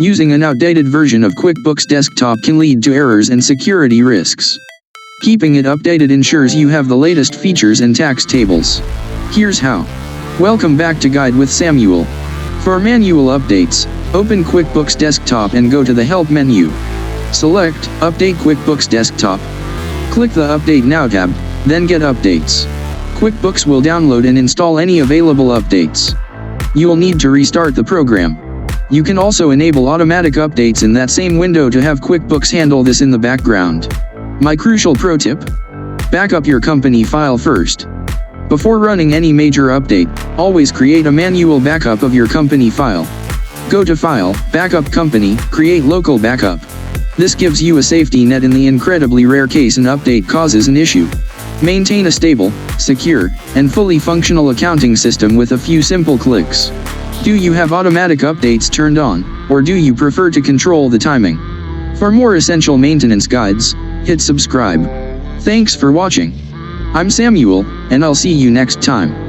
Using an outdated version of QuickBooks Desktop can lead to errors and security risks. Keeping it updated ensures you have the latest features and tax tables. Here's how. Welcome back to Guide with Samuel. For manual updates, open QuickBooks Desktop and go to the Help menu. Select Update QuickBooks Desktop. Click the Update Now tab, then Get Updates. QuickBooks will download and install any available updates. You'll need to restart the program. You can also enable automatic updates in that same window to have QuickBooks handle this in the background. My crucial pro tip: back up your company file first. Before running any major update, always create a manual backup of your company file. Go to File, Backup Company, Create Local Backup. This gives you a safety net in the incredibly rare case an update causes an issue. Maintain a stable, secure, and fully functional accounting system with a few simple clicks. Do you have automatic updates turned on, or do you prefer to control the timing? For more essential maintenance guides, hit subscribe. Thanks for watching. I'm Samuel, and I'll see you next time.